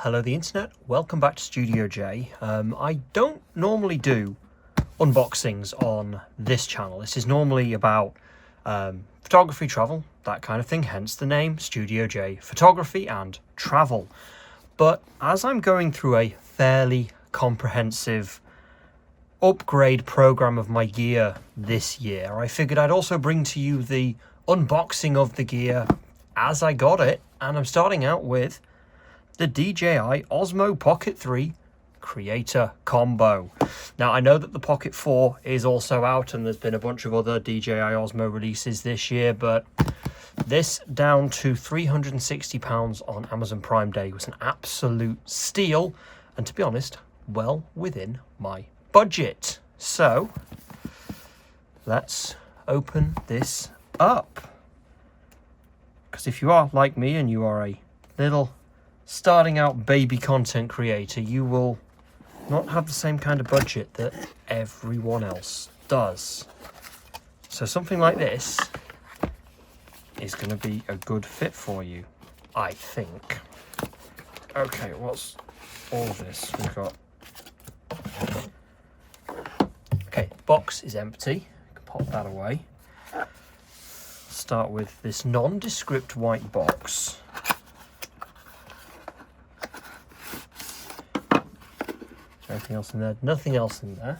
Hello the internet, welcome back to Studio J. I don't normally do unboxings on this channel. This is normally about photography, travel, that kind of thing, hence the name Studio J, photography and travel. But as I'm going through a fairly comprehensive upgrade program of my gear this year, I figured I'd also bring to you the unboxing of the gear as I got it, and I'm starting out with the DJI Osmo Pocket 3 Creator Combo. Now, I know that the Pocket 4 is also out, and there's been a bunch of other DJI Osmo releases this year, but this down to £360 on Amazon Prime Day was an absolute steal, and to be honest, well within my budget. So, let's open this up. Because if you are like me and you are a little starting out baby content creator, you will not have the same kind of budget that everyone else does. So something like this is going to be a good fit for you, I think. Okay, what's all this we've got? Okay, box is empty. You can pop that away. Start with this nondescript white box. Anything else in there? Nothing else in there.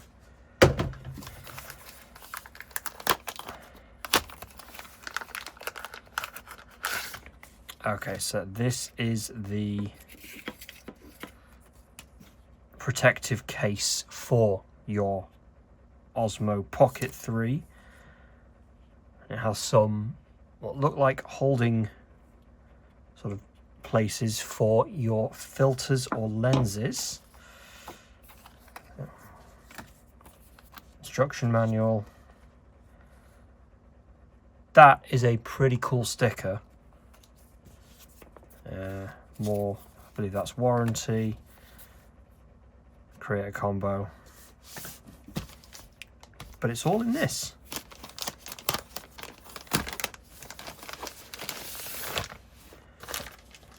Okay, so this is the protective case for your Osmo Pocket 3. It has some what look like holding sort of places for your filters or lenses. Instruction manual. That is a pretty cool sticker. More, I believe that's warranty. Creator combo. But it's all in this.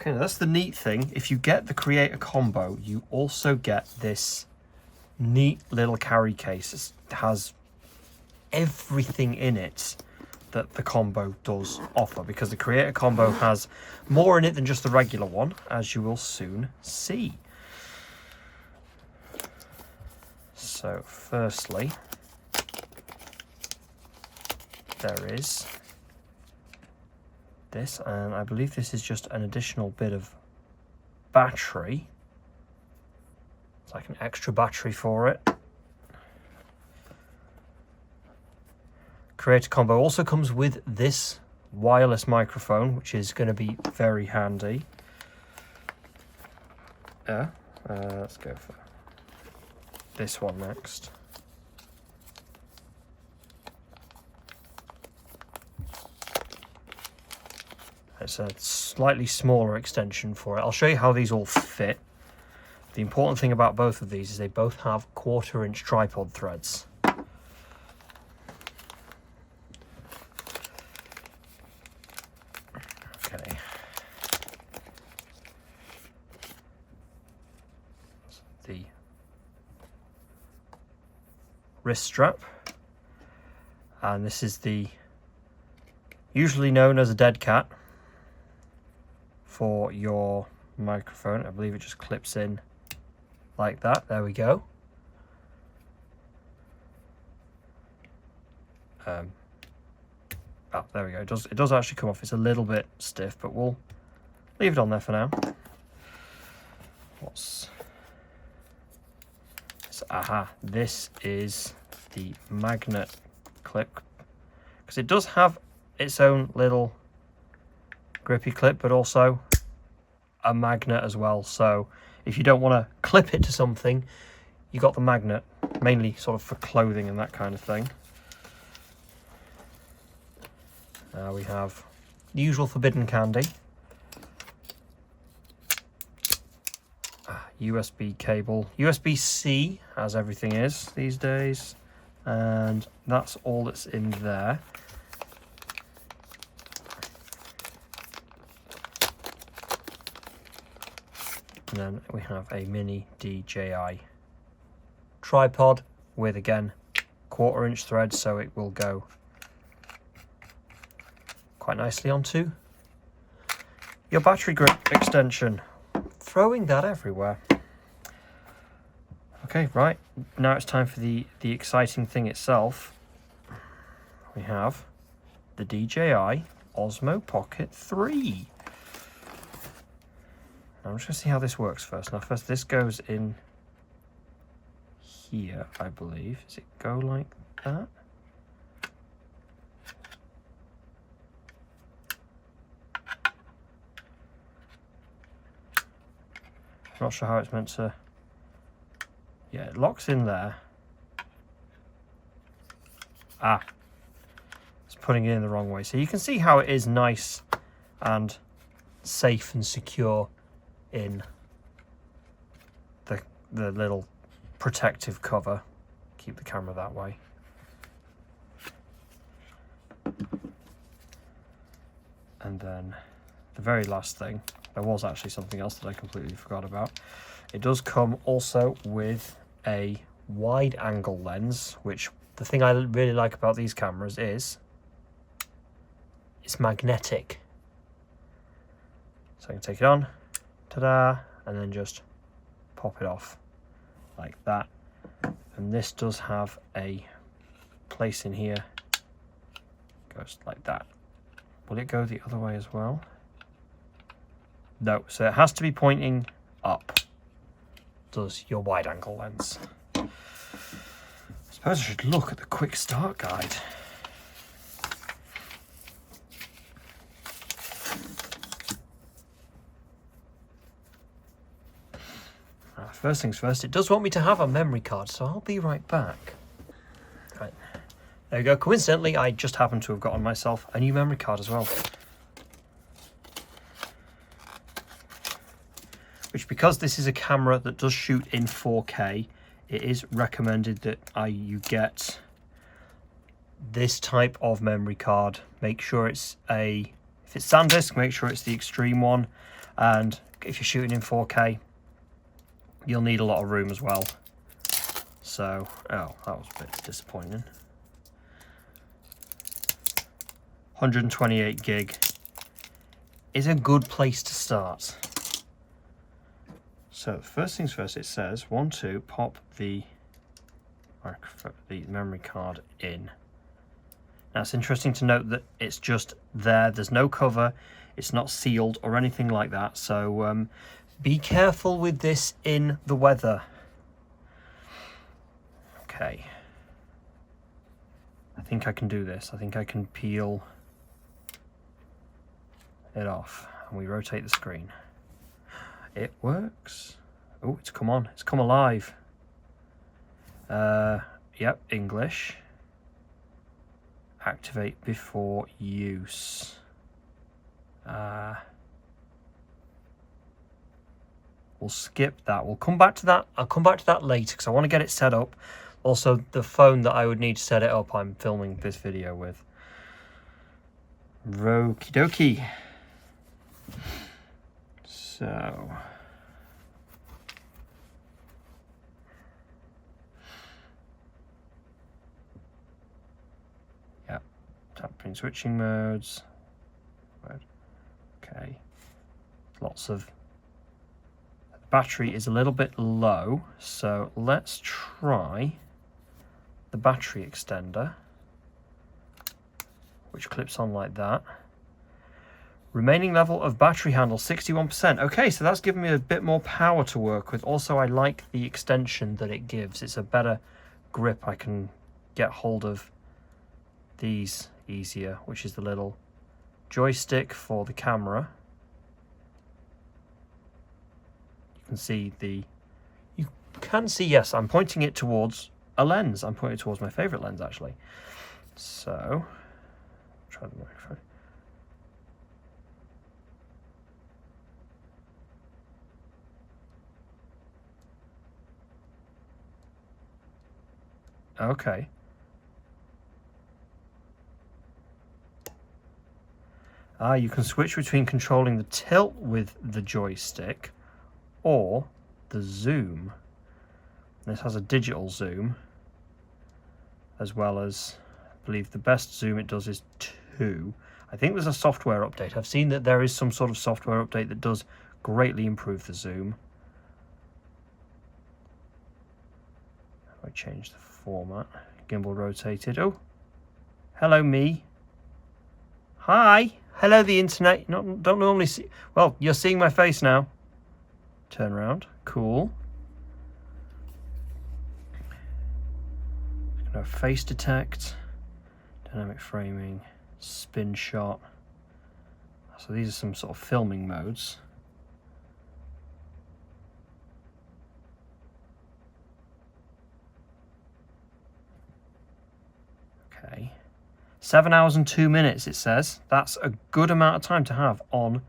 Okay, now that's the neat thing. If you get the Creator combo, you also get this neat little carry case. It has everything in it that the combo does offer, because the Creator combo has more in it than just the regular one, as you will soon see. So firstly, there is this, and I believe this is just an additional bit of battery. It's like an extra battery for it. Creator combo also comes with this wireless microphone, which is going to be very handy. Let's go for this one next. It's a slightly smaller extension for it. I'll show you how these all fit. The important thing about both of these is they both have 1/4 inch tripod threads. Okay. The wrist strap. And this is the usually known as a dead cat for your microphone. I believe it just clips in like that. There we go. There we go. It does actually come off. It's a little bit stiff, but we'll leave it on there for now. This is the magnet clip, because it does have its own little grippy clip, but also a magnet as well. So if you don't want to clip it to something, you got the magnet, mainly sort of for clothing and that kind of thing. We have the usual forbidden candy, USB cable, USB-C, as everything is these days, and that's all that's in there. And then we have a mini DJI tripod with, again, 1/4 inch thread, so it will go quite nicely onto your battery grip extension. Throwing that everywhere. Okay, right, now it's time for the exciting thing itself. We have the DJI Osmo Pocket 3. Now I'm just going to see how this works first. Now first, this goes in here, I believe. Does it go like that? I'm not sure how it's meant to... Yeah, it locks in there. Ah, it's putting it in the wrong way. So you can see how it is nice and safe and secure in the little protective cover. Keep the camera that way. And then the very last thing, there was actually something else that I completely forgot about. It does come also with a wide angle lens, which the thing I really like about these cameras is it's magnetic. So I can take it on, ta-da, and then just pop it off like that. And this does have a place in here, goes like that. Will it go the other way as well? No, so it has to be pointing up. Does your wide angle lens. I suppose I should look at the quick start guide. First things first, it does want me to have a memory card, so I'll be right back. Right, there we go. Coincidentally, I just happened to have gotten myself a new memory card as well. Which, because this is a camera that does shoot in 4K, it is recommended that you get this type of memory card. Make sure it's if it's SanDisk, make sure it's the extreme one. And if you're shooting in 4K, you'll need a lot of room as well. So, oh, that was a bit disappointing. 128 gig is a good place to start. So first things first, it says pop the memory card in. Now it's interesting to note that it's just there. There's no cover. It's not sealed or anything like that. So be careful with this in the weather. Okay. I think I can do this. I think I can peel it off. And we rotate the screen. It works. Oh, it's come on. It's come alive. Yep, English. Activate before use. We'll skip that. We'll come back to that. I'll come back to that later because I want to get it set up. Also, the phone that I would need to set it up, I'm filming this video with. Okie dokie. So, yeah, tap between switching modes. Okay, lots of. The battery is a little bit low, so let's try the battery extender, which clips on like that. Remaining level of battery handle, 61%. Okay, so that's giving me a bit more power to work with. Also, I like the extension that it gives. It's a better grip. I can get hold of these easier, which is the little joystick for the camera. You can see, yes, I'm pointing it towards a lens. I'm pointing it towards my favorite lens, actually. So, try the microphone. Okay. You can switch between controlling the tilt with the joystick or the zoom. This has a digital zoom, as well as, I believe the best zoom it does is 2. I think there's a software update. I've seen that there is some sort of software update that does greatly improve the zoom. If I change the format, gimbal rotated. Oh, hello me. Hi, hello the internet. Don't normally see. Well, you're seeing my face now. Turn around. Cool. Face detect, dynamic framing, spin shot. So these are some sort of filming modes. Okay. 7 hours and 2 minutes it says. That's a good amount of time to have on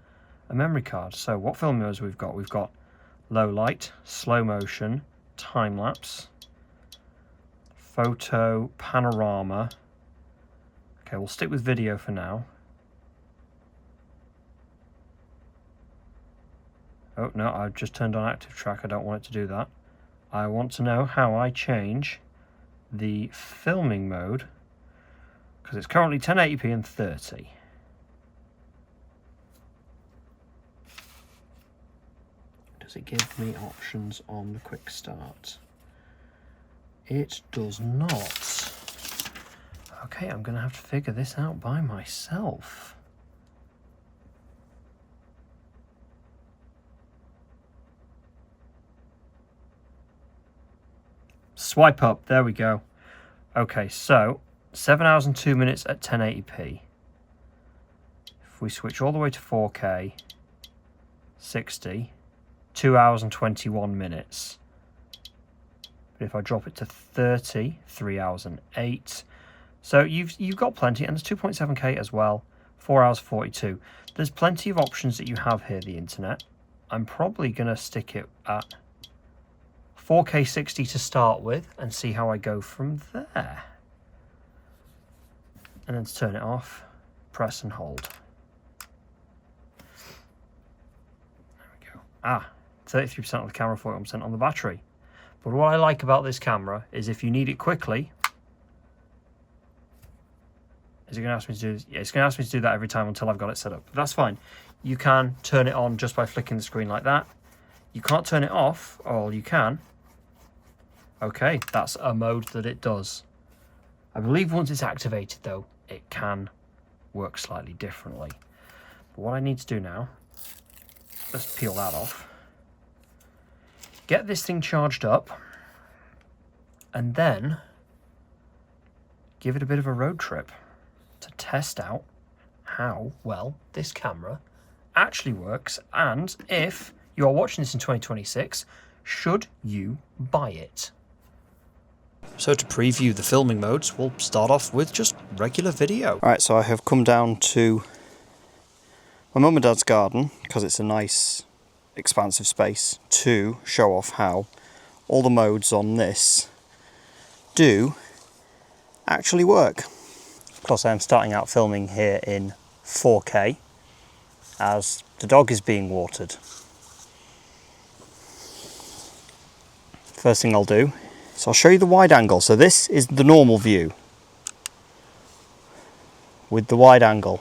a memory card. So what film modes we've got? We've got low light, slow motion, time lapse, photo, panorama. Okay, we'll stick with video for now. Oh no, I've just turned on active track. I don't want it to do that. I want to know how I change the filming mode, because it's currently 1080p and 30. Does it give me options on the quick start? It does not. Okay, I'm going to have to figure this out by myself. Swipe up, there we go. Okay, so 7 hours and 2 minutes at 1080p. If we switch all the way to 4K, 60, 2 hours and 21 minutes. But if I drop it to 30, 3 hours and 8. So you've got plenty, and there's 2.7K as well, 4 hours 42. There's plenty of options that you have here, the internet. I'm probably going to stick it at 4K 60 to start with and see how I go from there. And then to turn it off, press and hold. There we go. 33% on the camera, 41% on the battery. But what I like about this camera is if you need it quickly, is it going to ask me to do this? Yeah, it's going to ask me to do that every time until I've got it set up. But that's fine. You can turn it on just by flicking the screen like that. You can't turn it off, or you can. Okay, that's a mode that it does. I believe once it's activated though, it can work slightly differently. But what I need to do now, let's peel that off. Get this thing charged up, and then give it a bit of a road trip to test out how well this camera actually works, and if you are watching this in 2026, should you buy it? So to preview the filming modes, we'll start off with just regular video. Alright, so I have come down to my mum and dad's garden, because it's a nice expansive space, to show off how all the modes on this do actually work. Of course, I am starting out filming here in 4K as the dog is being watered. First thing I'll do, so I'll show you the wide angle. So this is the normal view with the wide angle.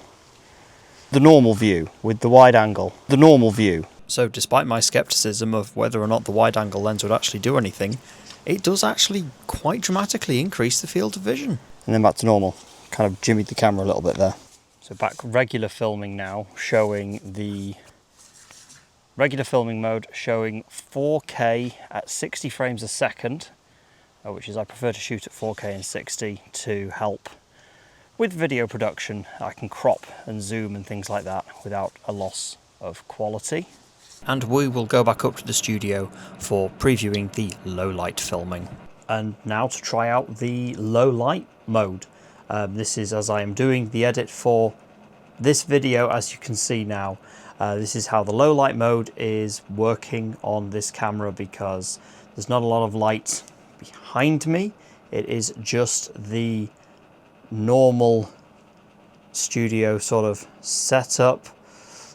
The normal view with the wide angle. The normal view. So despite my skepticism of whether or not the wide angle lens would actually do anything, it does actually quite dramatically increase the field of vision. And then back to normal. Kind of jimmied the camera a little bit there. So back regular filming now, showing the regular filming mode, showing 4K at 60 frames a second, which is I prefer to shoot at 4K and 60 to help with video production. I can crop and zoom and things like that without a loss of quality. And we will go back up to the studio for previewing the low light filming. And now to try out the low light mode. This is as I am doing the edit for this video. As you can see now, this is how the low light mode is working on this camera, because there's not a lot of light behind me. It is just the normal studio sort of setup,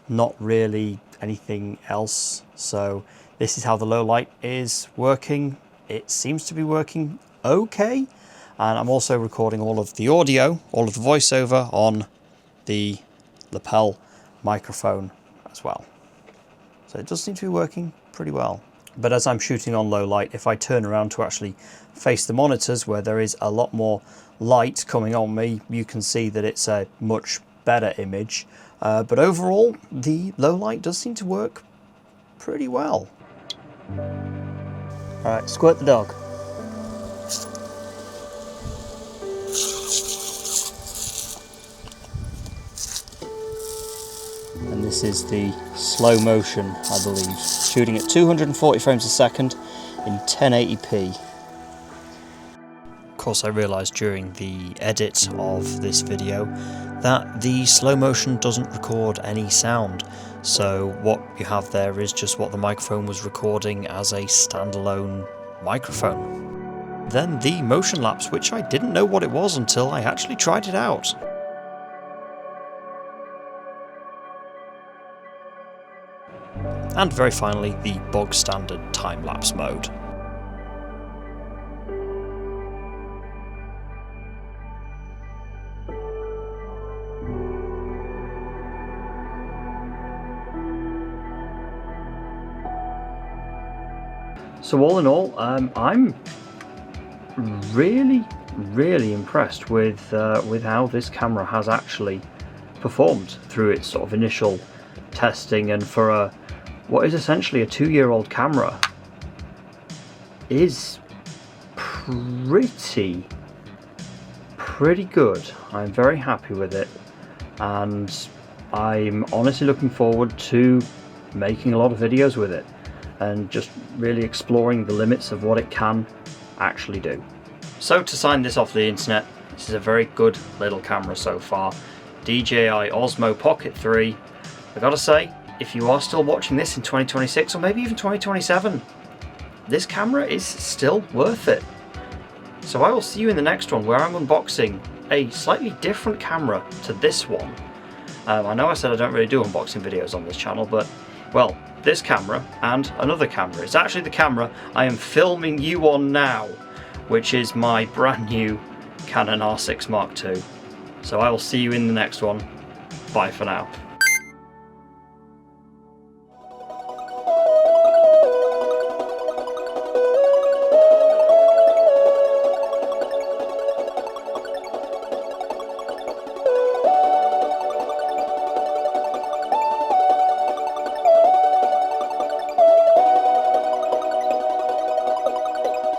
not really anything else. So This is how the low light is working. It seems to be working okay. And I'm also recording all of the audio, all of the voiceover on the Lapel microphone as well. So it does seem to be working pretty well. But as I'm shooting on low light, if I turn around to actually face the monitors where there is a lot more light coming on me, you can see that it's a much better image. But overall, the low light does seem to work pretty well. Alright, squirt the dog. And this is the slow motion, I believe, shooting at 240 frames a second in 1080p. Of course, I realised during the edit of this video that the slow motion doesn't record any sound, so what you have there is just what the microphone was recording as a standalone microphone. Then the motion lapse, which I didn't know what it was until I actually tried it out. And very finally, the bog standard time-lapse mode. So all in all, I'm really impressed with how this camera has actually performed through its sort of initial testing, and for what is essentially a 2-year-old camera is pretty good. I'm very happy with it, and I'm honestly looking forward to making a lot of videos with it and just really exploring the limits of what it can actually do. So to sign this off the internet, this is a very good little camera so far. DJI Osmo Pocket 3. I gotta say, if you are still watching this in 2026 or maybe even 2027, this camera is still worth it. So I will see you in the next one, where I'm unboxing a slightly different camera to this one. I know I said I don't really do unboxing videos on this channel, but well, this camera and another camera. It's actually the camera I am filming you on now, which is my brand new Canon R6 Mark II. So I will see you in the next one. Bye for now.